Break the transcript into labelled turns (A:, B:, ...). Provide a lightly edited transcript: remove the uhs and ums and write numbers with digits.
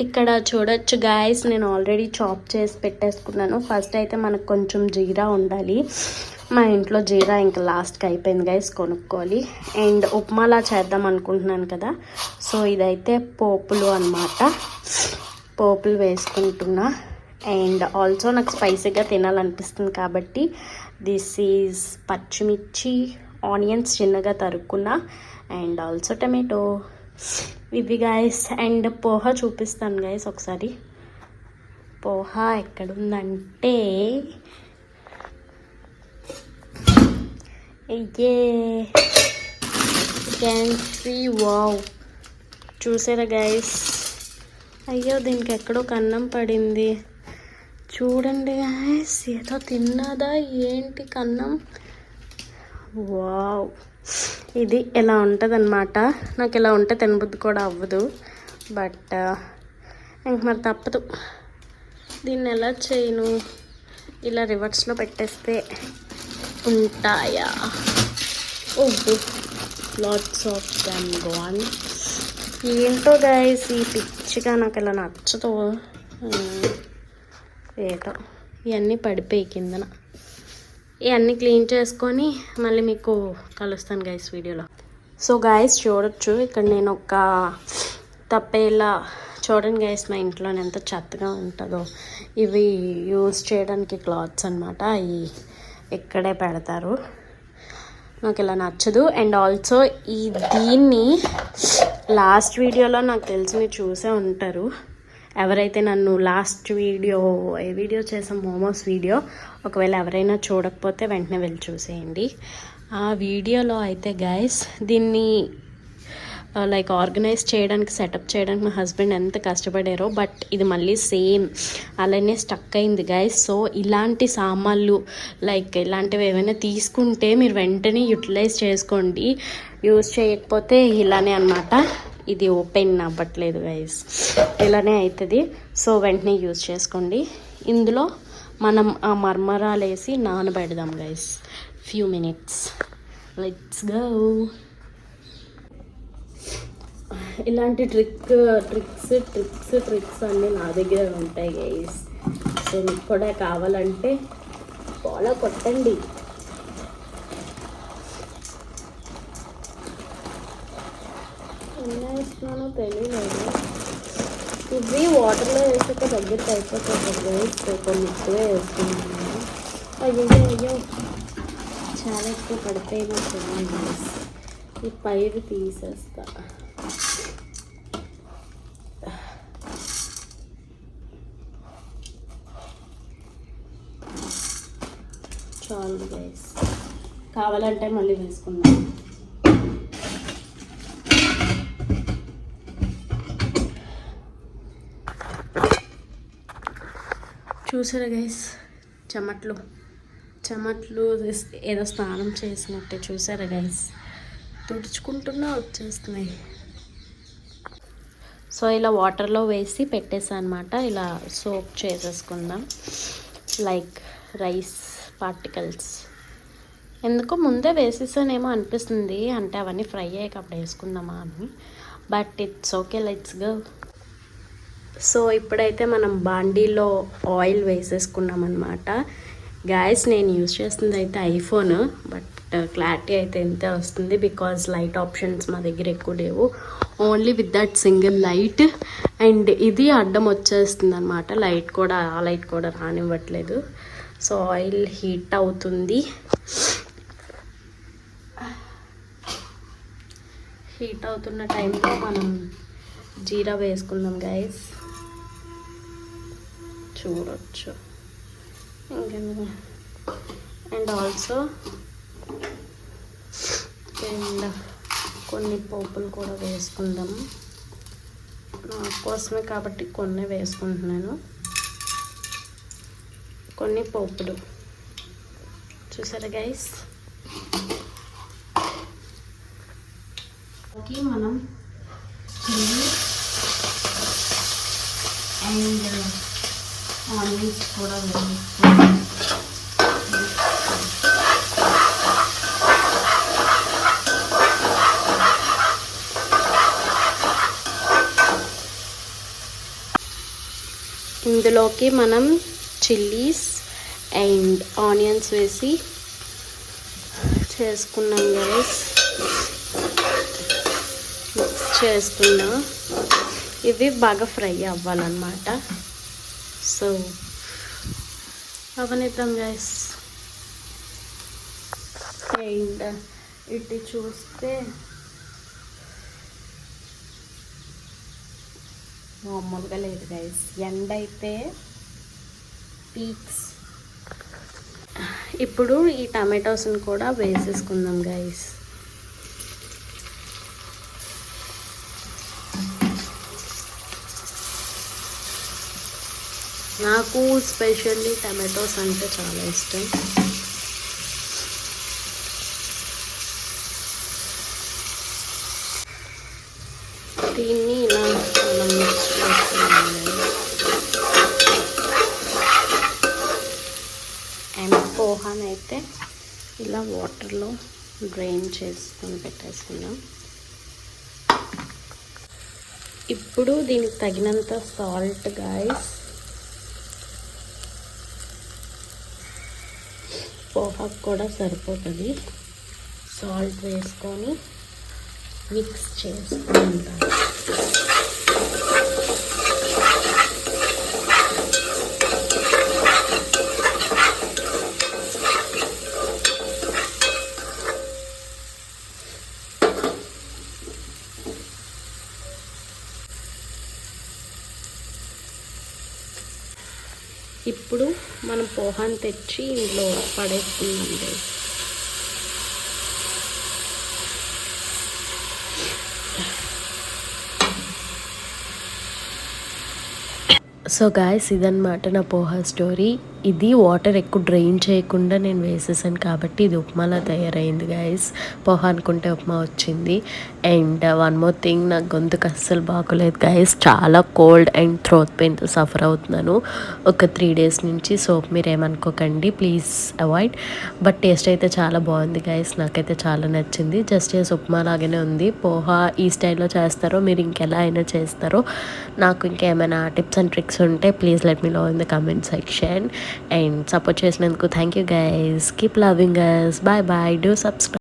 A: ఇక్కడ చూడొచ్చు గాయస్, నేను ఆల్రెడీ చాప్ చేసి పెట్టేసుకున్నాను. ఫస్ట్ అయితే మనకు కొంచెం జీరా ఉండాలి. మా ఇంట్లో జీరా ఇంకా లాస్ట్కి అయిపోయింది గైస్, కొనుక్కోవాలి. అండ్ ఉప్మాలా చేద్దాం అనుకుంటున్నాను కదా, సో ఇదైతే పోపులు అన్నమాట. పోపులు వేసుకుంటున్నా. అండ్ ఆల్సో నాకు స్పైసీగా తినాలనిపిస్తుంది కాబట్టి దిస్ ఈజ్ పచ్చిమిర్చి, ఆనియన్స్ చిన్నగా తరుక్కున్నా, అండ్ ఆల్సో టమాటో, ఇవి గైస్. అండ్ పోహా చూపిస్తాను గైస్ ఒకసారి. పోహా ఎక్కడుందంటే క్యాన్ సీ, వావ్, చూసారా గైస్? అయ్యో దీనికి ఎక్కడో కన్నం పడింది చూడండి గైస్. ఏదో తిన్నదా ఏంటి కన్నం? వావ్, ఇది ఎలా ఉంటుంది అన్నమాట. నాకు ఇలా ఉంటే తినబుద్ధి కూడా అవ్వదు, బట్ ఇంక మరి తప్పదు. దీన్ని ఎలా చేయను? ఇలా రివర్స్లో పెట్టేస్తే ఉంటాయా? ఓహో, లాట్స్ ఆఫ్ దమ్ గాన్. ఏంటో గైస్, ఈ పిచ్చిగా నాకు ఇలా నచ్చదు. ఏటో ఇవన్నీ పడిపోయి కిందన. ఇవన్నీ క్లీన్ చేసుకొని మళ్ళీ మీకు కలుస్తాను గైస్ వీడియోలో. సో గైస్ చూడొచ్చు, ఇక్కడ నేను ఒక తప్పేలా, చూడండి గైస్ మా ఇంట్లో ఎంత చెత్తగా ఉంటుందో. ఇవి యూజ్ చేయడానికి క్లాత్స్ అనమాట, అవి ఇక్కడే పెడతారు. నాకు ఇలా నచ్చదు. అండ్ ఆల్సో దీన్ని లాస్ట్ వీడియోలో నాకు తెలిసి మీరు చూసే ఉంటారు. ఎవరైతే నన్ను లాస్ట్ వీడియో చేసాం, మోమోస్ వీడియో, ఒకవేళ ఎవరైనా చూడకపోతే వెంటనే వెళ్ళి చూసేయండి. ఆ వీడియోలో అయితే గైస్ దీన్ని లైక్ ఆర్గనైజ్ చేయడానికి, సెటప్ చేయడానికి మా హస్బెండ్ ఎంత కష్టపడారో, బట్ ఇది మళ్ళీ సేమ్ అలానే స్టక్ అయింది గైస్. సో ఇలాంటి సామాన్లు లైక్ ఇలాంటివి ఏమైనా తీసుకుంటే మీరు వెంటనే యూటిలైజ్ చేసుకోండి. యూజ్ చేయకపోతే ఇలానే అనమాట, ఇది ఓపెన్ అవ్వట్లేదు గైస్, ఇలానే అవుతుంది. సో వెంటనే యూజ్ చేసుకోండి. ఇందులో మనం ఆ మర్మరాలు వేసి నానబెడదాం guys, few minutes. Let's go. ఇలాంటి ట్రిక్స్ అన్నీ నా దగ్గర ఉంటాయి గైస్. సో మీకు కూడా కావాలంటే ఫాలో కొట్టండి. ఎన్ని వేస్తున్నానో తెలియలేదు. ఇవి వాటర్లో వేసాక దగ్గరికి అయిపోతుంది గైస్. సో కొన్ని ఎక్కువే వేస్తున్నాను. అయ్యో చాలా ఎక్కువ పడిపోయినట్టున్నాయి గైస్. ఈ పైరు తీసేస్తా. చాలు గైస్, కావాలంటే మళ్ళీ వేసుకుందాం. చూసారా గైస్, చెమట్లు ఏదో స్నానం చేసినట్టే. చూసారా గైస్, తుడుచుకుంటున్నా వచ్చేస్తున్నాయి. సో ఇలా వాటర్లో వేసి పెట్టేసా అనమాట. ఇలా సోప్ చేసేసుకుందాం లైక్ రైస్ పార్టికల్స్. ఎందుకో ముందే వేసేసానేమో అనిపిస్తుంది, అంటే అవన్నీ ఫ్రై అయ్యాక అప్పుడు వేసుకుందామా అని, but it's okay, let's go. So ఇప్పుడైతే మనం బాండీలో ఆయిల్ వేసేసుకున్నాం అనమాట. గాయస్ నేను యూజ్ చేస్తుంది అయితే ఐఫోన్, బట్ క్లారిటీ అయితే ఇంతే వస్తుంది, బికాజ్ లైట్ ఆప్షన్స్ మా దగ్గర ఎక్కువ లేవు, only with that single light. And ఇది అడ్డం వచ్చేస్తుంది అనమాట, లైట్ కూడా రానివ్వట్లేదు. సో ఆయిల్ హీట్ అవుతుంది. హీట్ అవుతున్న టైంలో మనం జీరా వేసుకుందాం గైస్. చూడొచ్చు అండ్ ఆల్సో అండ్ కొన్ని పోపులు కూడా వేసుకుందాం. నా కోసమే కాబట్టి కొన్ని వేసుకుంటున్నాను. కొన్ని పోపులు చూసారా గైస్. మనం చిల్లీ అండ్ ఆనియన్స్ కూడా వేసుకుంటాం. ఇందులోకి మనం చిల్లీస్ అండ్ ఆనియన్స్ వేసి చేసుకున్నాం గైస్. మిక్స్ చేస్తున్నా. ఇవి బాగా ఫ్రై అవ్వాలన్నమాట. So అవనిద్దాం guys. అండ్ ఇటు చూస్తే మామూలుగా లేదు గైస్. ఎండ అయితే పీక్స్. ఇప్పుడు ఈ టమాటోస్ని కూడా వేసేసుకుందాం గైస్. నాకు స్పెషల్లీ టమాటోస్ అంటే చాలా ఇష్టం. దీన్ని ఇలా మనం మిక్స్ చేసుకున్నాము. అండ్ పోహాన్ అయితే ఇలా వాటర్లో డ్రైన్ చేసుకొని పెట్టేసుకుందాం. ఇప్పుడు దీనికి తగినంత సాల్ట్ గైస్. పోహాకు కూడా సరిపోతుంది. సాల్ట్ వేసుకొని మిక్స్ చేసుకుంటాం. ఇప్పుడు మనం పోహాన్ని తెచ్చి ఇందులో పడేసుకుందాం. సో గాయస్, ఇదన్నమాట నా పోహా స్టోరీ. ఇది వాటర్ ఎక్కువ డ్రైన్ చేయకుండా నేను వేసేసాను కాబట్టి ఇది ఉప్మాలా తయారైంది గాయస్. పోహా అనుకుంటే ఉప్మా వచ్చింది. అండ్ వన్ మోర్ థింగ్, నా గొంతుకు అస్సలు బాగోలేదు గాయస్. చాలా కోల్డ్ అండ్ థ్రోట్ పెయిన్తో సఫర్ అవుతున్నాను ఒక 3 days నుంచి. సో మీరేమనుకోకండి, ప్లీజ్ అవాయిడ్. బట్ టేస్ట్ అయితే చాలా బాగుంది గాయస్. నాకైతే చాలా నచ్చింది. జస్ట్ ఉప్మా లాగానే ఉంది. పోహా ఈ స్టైల్లో చేస్తారో మీరు ఇంకెలా అయినా చేస్తారో, నాకు ఇంకేమైనా టిప్స్ అండ్ ట్రిక్స్ ఉంటే please let me know in the comment section. And support చేసినందుకు thank you guys. Keep loving us. Bye bye. Do subscribe.